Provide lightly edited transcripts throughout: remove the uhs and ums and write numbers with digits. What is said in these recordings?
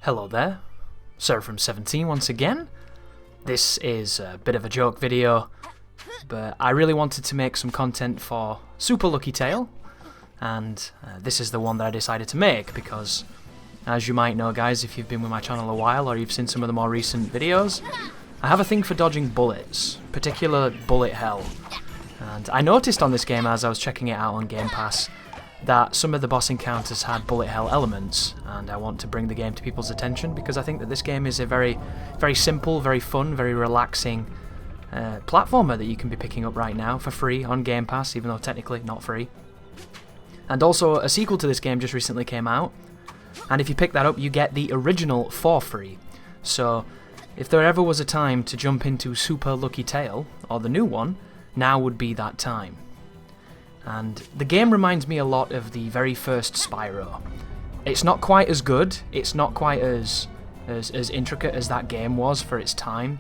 Hello there, From17 once again. This is a bit of a joke video, but I really wanted to make some content for Super Lucky Tale, and this is the one that I decided to make because, as you might know guys, if you've been with my channel a while or you've seen some of the more recent videos, I have a thing for dodging bullets, particular bullet hell. And I noticed on this game as I was checking it out on Game Pass that some of the boss encounters had bullet hell elements, and I want to bring the game to people's attention because I think that this game is a very simple, very fun, very relaxing platformer that you can be picking up right now for free on Game Pass, even though technically not free. And also a sequel to this game just recently came out, and if you pick that up you get the original for free. So if there ever was a time to jump into Super Lucky Tale, or the new one, now would be that time. And the game reminds me a lot of the very first Spyro. It's not quite as good, it's not quite as intricate as that game was for its time,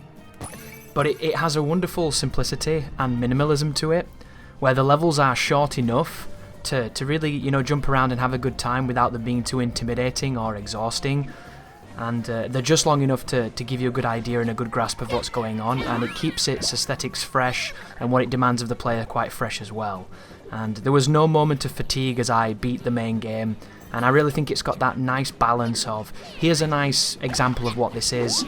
but it has a wonderful simplicity and minimalism to it, where the levels are short enough to really, you know, jump around and have a good time without them being too intimidating or exhausting. And they're just long enough to give you a good idea and a good grasp of what's going on, and it keeps its aesthetics fresh and what it demands of the player quite fresh as well. And there was no moment of fatigue as I beat the main game, and I really think it's got that nice balance of, here's a nice example of what this is,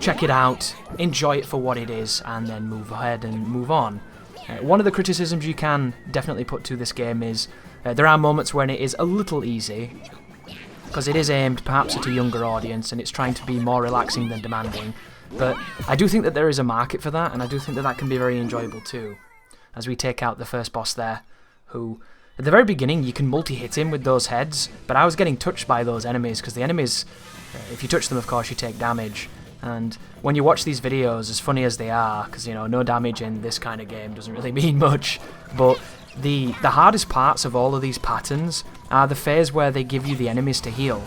check it out, enjoy it for what it is, and then move ahead and move on. One of the criticisms you can definitely put to this game is there are moments when it is a little easy, because it is aimed perhaps at a younger audience and it's trying to be more relaxing than demanding, but I do think that there is a market for that, and I do think that that can be very enjoyable too. As we take out the first boss there, who, at the very beginning you can multi-hit him with those heads, but I was getting touched by those enemies, because the enemies, if you touch them of course you take damage, and when you watch these videos, as funny as they are, because you know, no damage in this kind of game doesn't really mean much, but the hardest parts of all of these patterns are the phase where they give you the enemies to heal,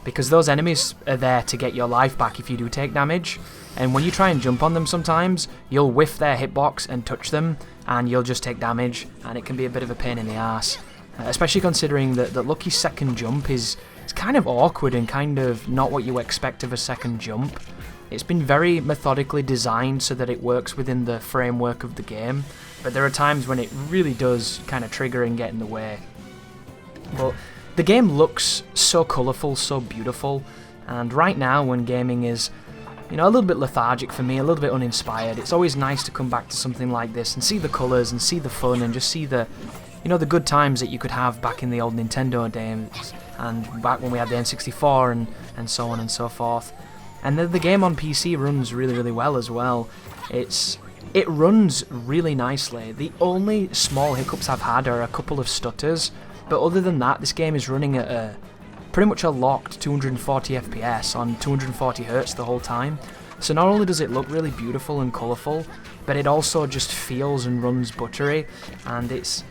because those enemies are there to get your life back if you do take damage, and when you try and jump on them sometimes, you'll whiff their hitbox and touch them, and you'll just take damage, and it can be a bit of a pain in the ass, especially considering that Lucky's second jump is kind of awkward and kind of not what you expect of a second jump. It's been very methodically designed so that it works within the framework of the game, but there are times when it really does kind of trigger and get in the way. But the game looks so colourful, so beautiful, and right now when gaming is, you know, a little bit lethargic for me, a little bit uninspired, it's always nice to come back to something like this and see the colours and see the fun and just see the, you know, the good times that you could have back in the old Nintendo days and back when we had the N64 and so on and so forth. And the game on PC runs really well as well. It runs really nicely. The only small hiccups I've had are a couple of stutters, but other than that, this game is running at a pretty much a locked 240 FPS on 240 Hz the whole time. So not only does it look really beautiful and colourful, but it also just feels and runs buttery, and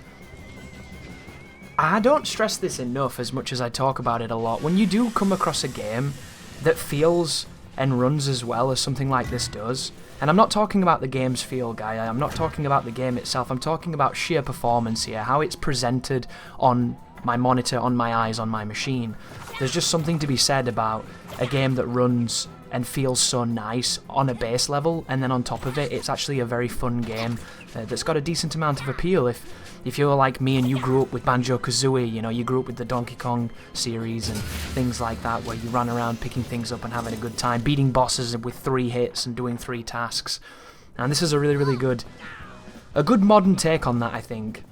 I don't stress this enough as much as I talk about it a lot. When you do come across a game that feels and runs as well as something like this does, and I'm not talking about the game's feel, guy, I'm not talking about the game itself, I'm talking about sheer performance here, how it's presented on my monitor, on my eyes, on my machine. There's just something to be said about a game that runs and feels so nice on a base level, and then on top of it, it's actually a very fun game that's got a decent amount of appeal. If you're like me and you grew up with Banjo-Kazooie, you know, you grew up with the Donkey Kong series and things like that, where you ran around picking things up and having a good time, beating bosses with 3 hits and doing 3 tasks. And this is a really good modern take on that, I think.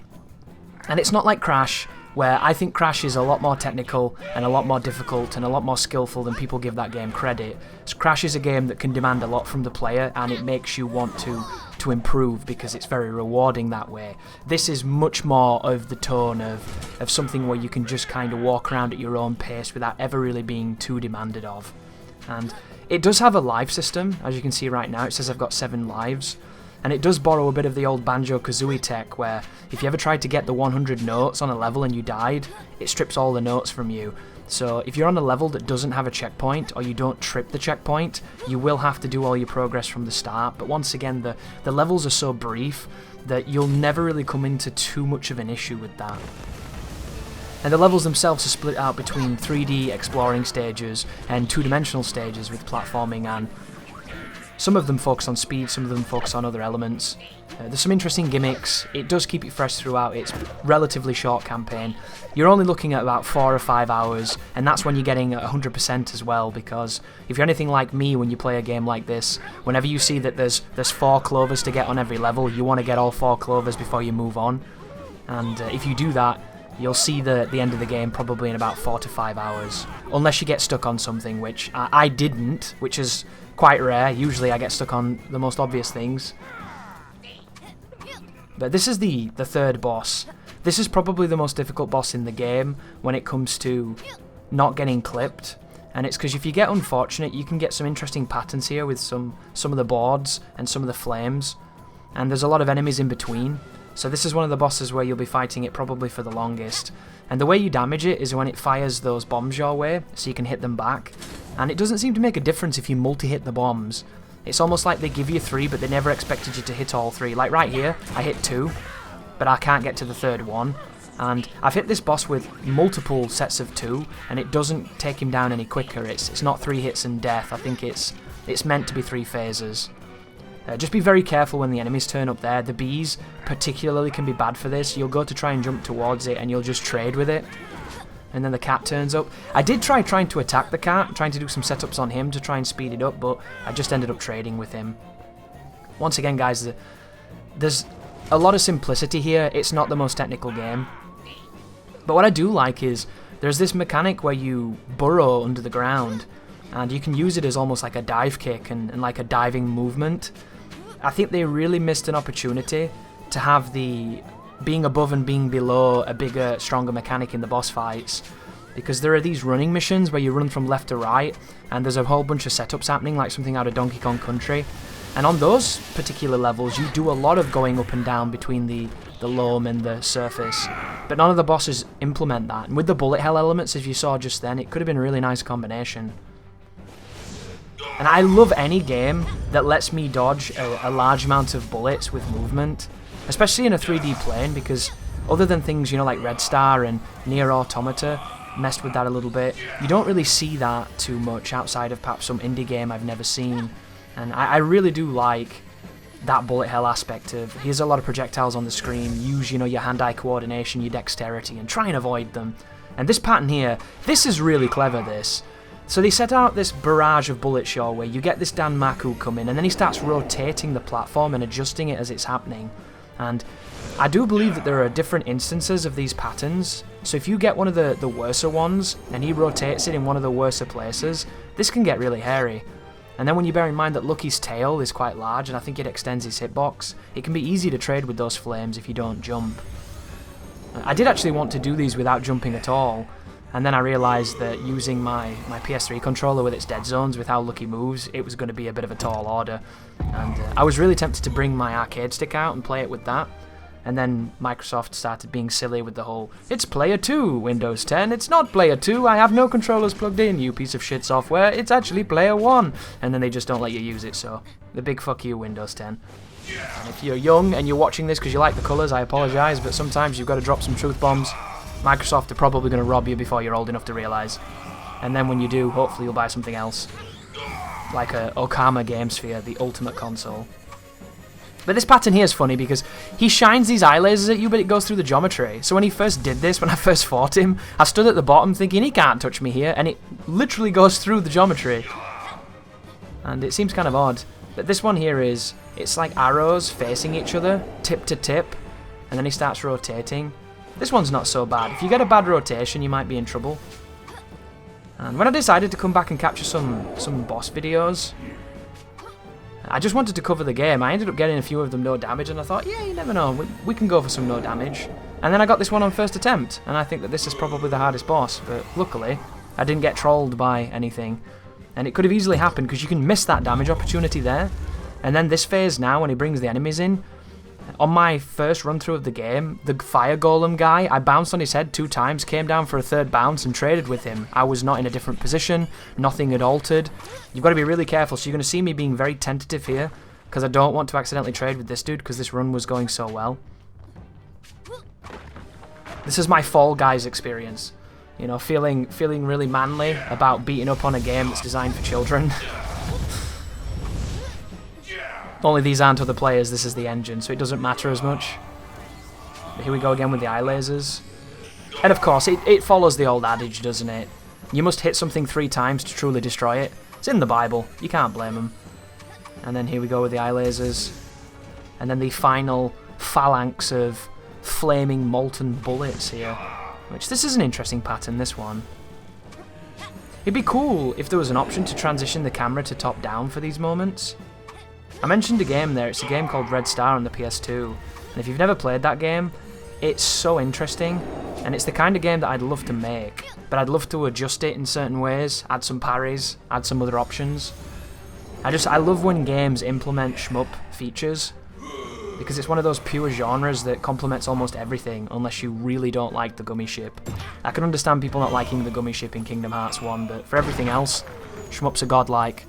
And it's not like Crash, where I think Crash is a lot more technical and a lot more difficult and a lot more skillful than people give that game credit. So Crash is a game that can demand a lot from the player, and it makes you want to improve because it's very rewarding that way. This is much more of the tone of something where you can just kind of walk around at your own pace without ever really being too demanded of. And it does have a life system, as you can see right now. It says I've got 7 lives. And it does borrow a bit of the old Banjo-Kazooie tech, where if you ever tried to get the 100 notes on a level and you died, it strips all the notes from you. So if you're on a level that doesn't have a checkpoint, or you don't trip the checkpoint, you will have to do all your progress from the start. But once again, the levels are so brief that you'll never really come into too much of an issue with that. And the levels themselves are split out between 3D exploring stages and two-dimensional stages with platforming, and some of them focus on speed, some of them focus on other elements. There's some interesting gimmicks. It does keep it fresh throughout. It's relatively short campaign. You're only looking at about 4 or 5 hours, and that's when you're getting 100% as well, because if you're anything like me when you play a game like this, whenever you see that there's 4 clovers to get on every level, you want to get all 4 clovers before you move on. And if you do that, you'll see the end of the game probably in about 4 to 5 hours. Unless you get stuck on something, which I didn't, which is quite rare. Usually I get stuck on the most obvious things. But this is the third boss. This is probably the most difficult boss in the game when it comes to not getting clipped. And it's because if you get unfortunate, you can get some interesting patterns here with some of the boards and some of the flames. And there's a lot of enemies in between. So this is one of the bosses where you'll be fighting it probably for the longest. And the way you damage it is when it fires those bombs your way, so you can hit them back. And it doesn't seem to make a difference if you multi-hit the bombs. It's almost like they give you 3, but they never expected you to hit all 3. Like right here, I hit 2, but I can't get to the third one. And I've hit this boss with multiple sets of 2, and it doesn't take him down any quicker. It's not 3 hits and death. I think it's meant to be 3 phases. Just be very careful when the enemies turn up there. The bees particularly can be bad for this. You'll go to try and jump towards it and you'll just trade with it. And then the cat turns up. I did trying to attack the cat, trying to do some setups on him to try and speed it up, but I just ended up trading with him. Once again, guys, there's a lot of simplicity here. It's not the most technical game. But what I do like is there's this mechanic where you burrow under the ground, and you can use it as almost like a dive kick and like a diving movement. I think they really missed an opportunity to have the being above and being below a bigger, stronger mechanic in the boss fights, because there are these running missions where you run from left to right, and there's a whole bunch of setups happening like something out of Donkey Kong Country. And on those particular levels, you do a lot of going up and down between the loam and the surface, but none of the bosses implement that. And with the bullet hell elements, as you saw just then, it could have been a really nice combination. And I love any game that lets me dodge a large amount of bullets with movement, especially in a 3D plane, because other than things, you know, like Red Star and Nier Automata messed with that a little bit, you don't really see that too much outside of perhaps some indie game I've never seen. And I really do like that bullet hell aspect of, here's a lot of projectiles on the screen, use, you know, your hand-eye coordination, your dexterity, and try and avoid them. And this pattern here, this is really clever, this. So they set out this barrage of bullets your way, you get this Dan Maku come in, and then he starts rotating the platform and adjusting it as it's happening. And I do believe that there are different instances of these patterns, so if you get one of the worser ones, and he rotates it in one of the worser places, this can get really hairy. And then when you bear in mind that Lucky's tail is quite large, and I think it extends his hitbox, it can be easy to trade with those flames if you don't jump. I did actually want to do these without jumping at all, and then I realised that using my PS3 controller with its dead zones with how Lucky moves, it was going to be a bit of a tall order. And I was really tempted to bring my arcade stick out and play it with that. And then Microsoft started being silly with the whole, it's Player 2, Windows 10, it's not Player 2, I have no controllers plugged in, you piece of shit software, it's actually Player 1. And then they just don't let you use it, so the big fuck you, Windows 10. And if you're young and you're watching this because you like the colours, I apologise, but sometimes you've got to drop some truth bombs. Microsoft are probably going to rob you before you're old enough to realise. And then when you do, hopefully you'll buy something else. Like a Okama Game Sphere, the ultimate console. But this pattern here is funny because he shines these eye lasers at you, but it goes through the geometry. So when he first did this, when I first fought him, I stood at the bottom thinking, he can't touch me here, and it literally goes through the geometry. And it seems kind of odd. But this one here is, it's like arrows facing each other, tip to tip, and then he starts rotating. This one's not so bad. If you get a bad rotation, you might be in trouble. And when I decided to come back and capture some boss videos, I just wanted to cover the game. I ended up getting a few of them no damage, and I thought, yeah, you never know, we can go for some no damage. And then I got this one on first attempt, and I think that this is probably the hardest boss, but luckily, I didn't get trolled by anything. And it could have easily happened, because you can miss that damage opportunity there. And then this phase now, when he brings the enemies in, on my first run through of the game, the fire golem guy, I bounced on his head 2 times, came down for a 3rd bounce and traded with him. I was not in a different position, nothing had altered. You've got to be really careful, so you're going to see me being very tentative here, because I don't want to accidentally trade with this dude, because this run was going so well. This is my Fall Guys experience. You know, feeling really manly about beating up on a game that's designed for children. Only these aren't other players, this is the engine, so it doesn't matter as much. But here we go again with the eye lasers. And of course, it follows the old adage, doesn't it? You must hit something 3 times to truly destroy it. It's in the Bible, you can't blame them. And then here we go with the eye lasers. And then the final phalanx of flaming molten bullets here. Which, this is an interesting pattern, this one. It'd be cool if there was an option to transition the camera to top down for these moments. I mentioned a game there, it's a game called Red Star on the PS2. And if you've never played that game, it's so interesting. And it's the kind of game that I'd love to make. But I'd love to adjust it in certain ways, add some parries, add some other options. I love when games implement shmup features. Because it's one of those pure genres that complements almost everything, unless you really don't like the gummy ship. I can understand people not liking the gummy ship in Kingdom Hearts 1, but for everything else, shmups are godlike.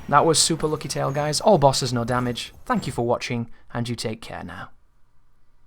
That was Super Lucky Tail, guys. All bosses, no damage. Thank you for watching, and you take care now.